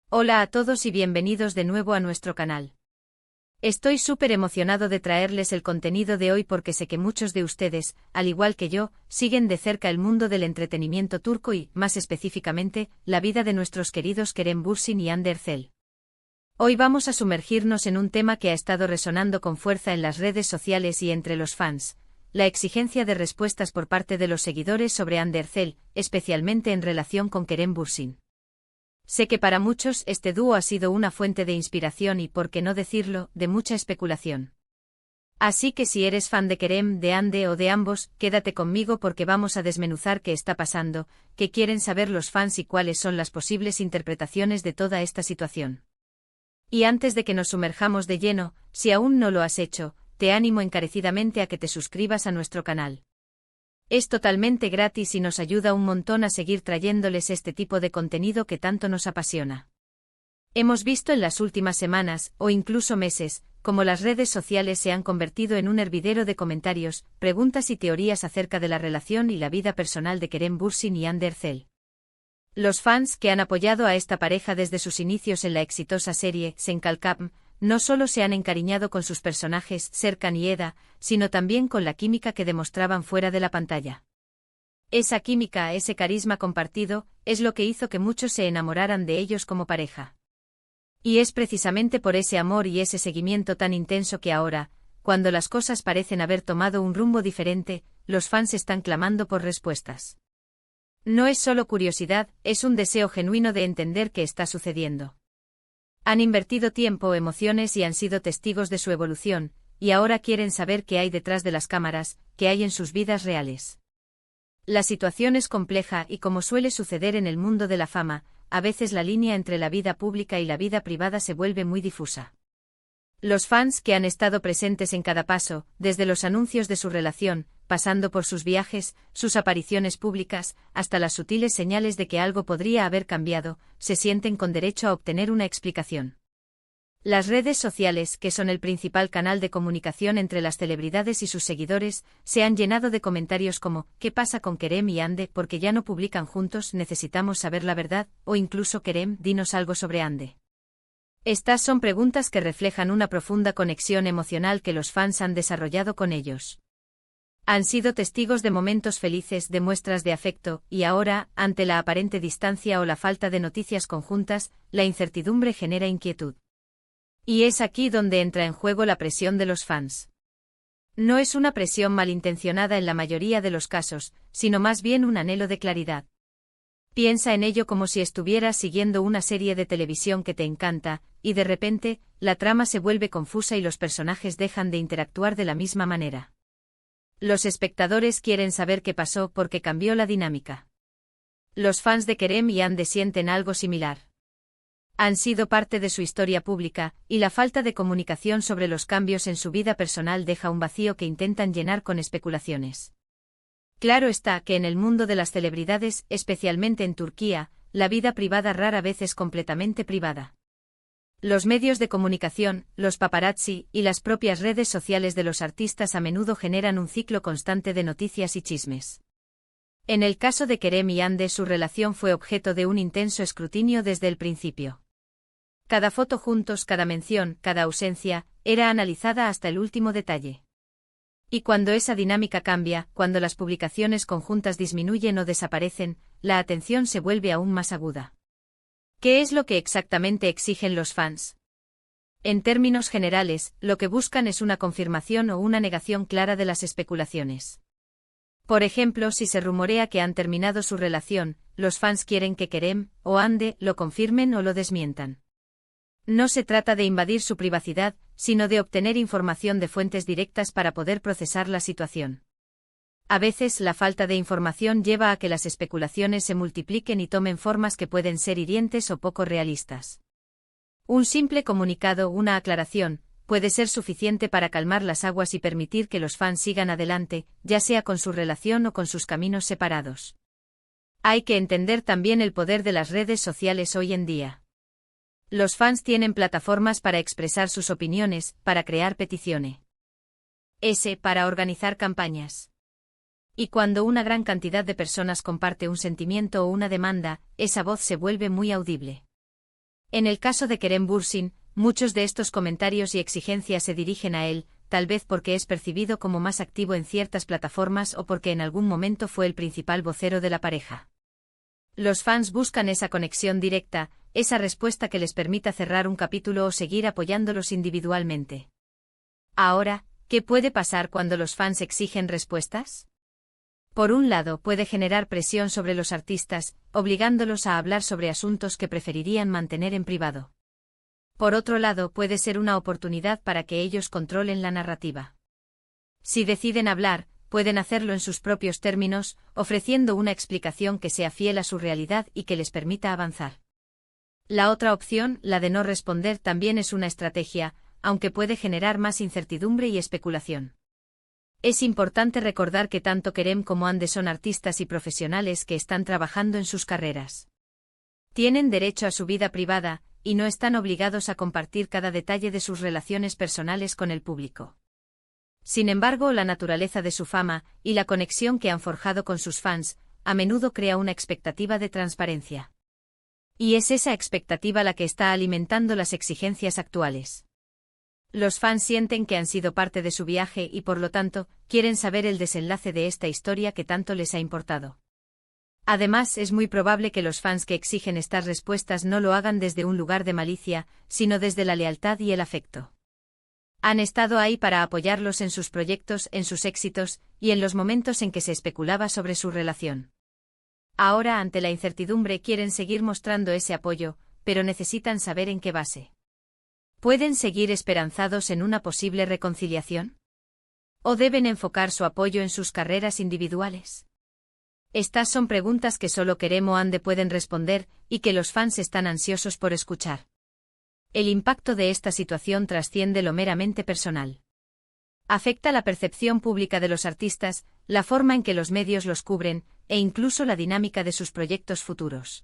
Hola a todos y bienvenidos de nuevo a nuestro canal. Estoy súper emocionado de traerles el contenido de hoy porque sé que muchos de ustedes, al igual que yo, siguen de cerca el mundo del entretenimiento turco y, más específicamente, la vida de nuestros queridos Kerem Bürsin y Hande Erçel. Hoy vamos a sumergirnos en un tema que ha estado resonando con fuerza en las redes sociales y entre los fans: la exigencia de respuestas por parte de los seguidores sobre Hande Erçel, especialmente en relación con Kerem Bürsin. Sé que para muchos este dúo ha sido una fuente de inspiración y, por qué no decirlo, de mucha especulación. Así que si eres fan de Kerem, de Hande o de ambos, quédate conmigo porque vamos a desmenuzar qué está pasando, qué quieren saber los fans y cuáles son las posibles interpretaciones de toda esta situación. Y antes de que nos sumerjamos de lleno, si aún no lo has hecho, te animo encarecidamente a que te suscribas a nuestro canal. Es totalmente gratis y nos ayuda un montón a seguir trayéndoles este tipo de contenido que tanto nos apasiona. Hemos visto en las últimas semanas, o incluso meses, cómo las redes sociales se han convertido en un hervidero de comentarios, preguntas y teorías acerca de la relación y la vida personal de Kerem Bürsin y Hande Erçel. Los fans que han apoyado a esta pareja desde sus inicios en la exitosa serie Sen Kalkam no solo se han encariñado con sus personajes Serkan y Eda, sino también con la química que demostraban fuera de la pantalla. Esa química, ese carisma compartido, es lo que hizo que muchos se enamoraran de ellos como pareja. Y es precisamente por ese amor y ese seguimiento tan intenso que ahora, cuando las cosas parecen haber tomado un rumbo diferente, los fans están clamando por respuestas. No es solo curiosidad, es un deseo genuino de entender qué está sucediendo. Han invertido tiempo, emociones y han sido testigos de su evolución, y ahora quieren saber qué hay detrás de las cámaras, qué hay en sus vidas reales. La situación es compleja y, como suele suceder en el mundo de la fama, a veces la línea entre la vida pública y la vida privada se vuelve muy difusa. Los fans que han estado presentes en cada paso, desde los anuncios de su relación, pasando por sus viajes, sus apariciones públicas, hasta las sutiles señales de que algo podría haber cambiado, se sienten con derecho a obtener una explicación. Las redes sociales, que son el principal canal de comunicación entre las celebridades y sus seguidores, se han llenado de comentarios como: ¿qué pasa con Kerem y Hande? ¿Por qué ya no publican juntos? Necesitamos saber la verdad, o incluso: Kerem, dinos algo sobre Hande. Estas son preguntas que reflejan una profunda conexión emocional que los fans han desarrollado con ellos. Han sido testigos de momentos felices, de muestras de afecto, y ahora, ante la aparente distancia o la falta de noticias conjuntas, la incertidumbre genera inquietud. Y es aquí donde entra en juego la presión de los fans. No es una presión malintencionada en la mayoría de los casos, sino más bien un anhelo de claridad. Piensa en ello como si estuvieras siguiendo una serie de televisión que te encanta, y de repente, la trama se vuelve confusa y los personajes dejan de interactuar de la misma manera. Los espectadores quieren saber qué pasó porque cambió la dinámica. Los fans de Kerem y Hande sienten algo similar. Han sido parte de su historia pública, y la falta de comunicación sobre los cambios en su vida personal deja un vacío que intentan llenar con especulaciones. Claro está que en el mundo de las celebridades, especialmente en Turquía, la vida privada rara vez es completamente privada. Los medios de comunicación, los paparazzi y las propias redes sociales de los artistas a menudo generan un ciclo constante de noticias y chismes. En el caso de Kerem y Hande, su relación fue objeto de un intenso escrutinio desde el principio. Cada foto juntos, cada mención, cada ausencia, era analizada hasta el último detalle. Y cuando esa dinámica cambia, cuando las publicaciones conjuntas disminuyen o desaparecen, la atención se vuelve aún más aguda. ¿Qué es lo que exactamente exigen los fans? En términos generales, lo que buscan es una confirmación o una negación clara de las especulaciones. Por ejemplo, si se rumorea que han terminado su relación, los fans quieren que Kerem o Hande lo confirmen o lo desmientan. No se trata de invadir su privacidad, sino de obtener información de fuentes directas para poder procesar la situación. A veces la falta de información lleva a que las especulaciones se multipliquen y tomen formas que pueden ser hirientes o poco realistas. Un simple comunicado, una aclaración, puede ser suficiente para calmar las aguas y permitir que los fans sigan adelante, ya sea con su relación o con sus caminos separados. Hay que entender también el poder de las redes sociales hoy en día. Los fans tienen plataformas para expresar sus opiniones, para crear peticiones, para organizar campañas. Y cuando una gran cantidad de personas comparte un sentimiento o una demanda, esa voz se vuelve muy audible. En el caso de Kerem Bürsin, muchos de estos comentarios y exigencias se dirigen a él, tal vez porque es percibido como más activo en ciertas plataformas o porque en algún momento fue el principal vocero de la pareja. Los fans buscan esa conexión directa, esa respuesta que les permita cerrar un capítulo o seguir apoyándolos individualmente. Ahora, ¿qué puede pasar cuando los fans exigen respuestas? Por un lado, puede generar presión sobre los artistas, obligándolos a hablar sobre asuntos que preferirían mantener en privado. Por otro lado, puede ser una oportunidad para que ellos controlen la narrativa. Si deciden hablar, pueden hacerlo en sus propios términos, ofreciendo una explicación que sea fiel a su realidad y que les permita avanzar. La otra opción, la de no responder, también es una estrategia, aunque puede generar más incertidumbre y especulación. Es importante recordar que tanto Kerem como Hande son artistas y profesionales que están trabajando en sus carreras. Tienen derecho a su vida privada, y no están obligados a compartir cada detalle de sus relaciones personales con el público. Sin embargo, la naturaleza de su fama, y la conexión que han forjado con sus fans, a menudo crea una expectativa de transparencia. Y es esa expectativa la que está alimentando las exigencias actuales. Los fans sienten que han sido parte de su viaje y por lo tanto, quieren saber el desenlace de esta historia que tanto les ha importado. Además, es muy probable que los fans que exigen estas respuestas no lo hagan desde un lugar de malicia, sino desde la lealtad y el afecto. Han estado ahí para apoyarlos en sus proyectos, en sus éxitos, y en los momentos en que se especulaba sobre su relación. Ahora, ante la incertidumbre, quieren seguir mostrando ese apoyo, pero necesitan saber en qué base. ¿Pueden seguir esperanzados en una posible reconciliación? ¿O deben enfocar su apoyo en sus carreras individuales? Estas son preguntas que solo Kerem o Hande pueden responder, y que los fans están ansiosos por escuchar. El impacto de esta situación trasciende lo meramente personal. Afecta la percepción pública de los artistas, la forma en que los medios los cubren, e incluso la dinámica de sus proyectos futuros.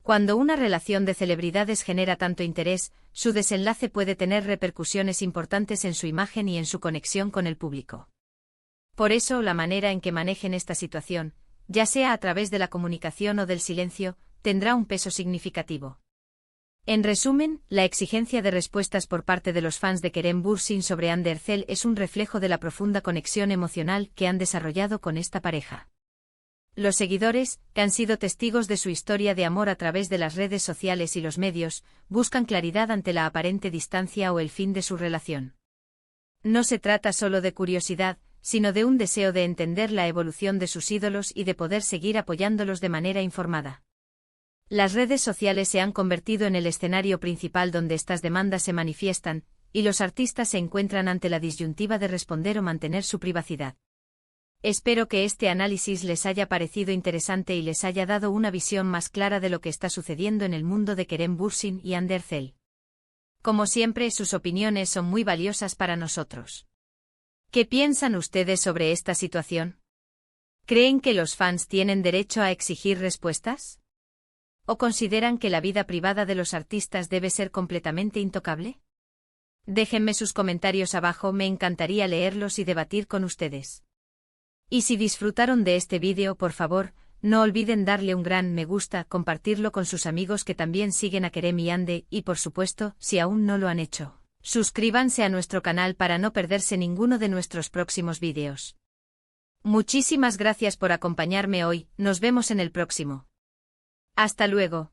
Cuando una relación de celebridades genera tanto interés, su desenlace puede tener repercusiones importantes en su imagen y en su conexión con el público. Por eso, la manera en que manejen esta situación, ya sea a través de la comunicación o del silencio, tendrá un peso significativo. En resumen, la exigencia de respuestas por parte de los fans de Kerem Bürsin sobre Hande Erçel es un reflejo de la profunda conexión emocional que han desarrollado con esta pareja. Los seguidores, que han sido testigos de su historia de amor a través de las redes sociales y los medios, buscan claridad ante la aparente distancia o el fin de su relación. No se trata solo de curiosidad, sino de un deseo de entender la evolución de sus ídolos y de poder seguir apoyándolos de manera informada. Las redes sociales se han convertido en el escenario principal donde estas demandas se manifiestan, y los artistas se encuentran ante la disyuntiva de responder o mantener su privacidad. Espero que este análisis les haya parecido interesante y les haya dado una visión más clara de lo que está sucediendo en el mundo de Kerem Bürsin y Hande Erçel. Como siempre, sus opiniones son muy valiosas para nosotros. ¿Qué piensan ustedes sobre esta situación? ¿Creen que los fans tienen derecho a exigir respuestas? ¿O consideran que la vida privada de los artistas debe ser completamente intocable? Déjenme sus comentarios abajo, me encantaría leerlos y debatir con ustedes. Y si disfrutaron de este vídeo, por favor, no olviden darle un gran me gusta, compartirlo con sus amigos que también siguen a Kerem y Hande, y por supuesto, si aún no lo han hecho, suscríbanse a nuestro canal para no perderse ninguno de nuestros próximos vídeos. Muchísimas gracias por acompañarme hoy, nos vemos en el próximo. Hasta luego.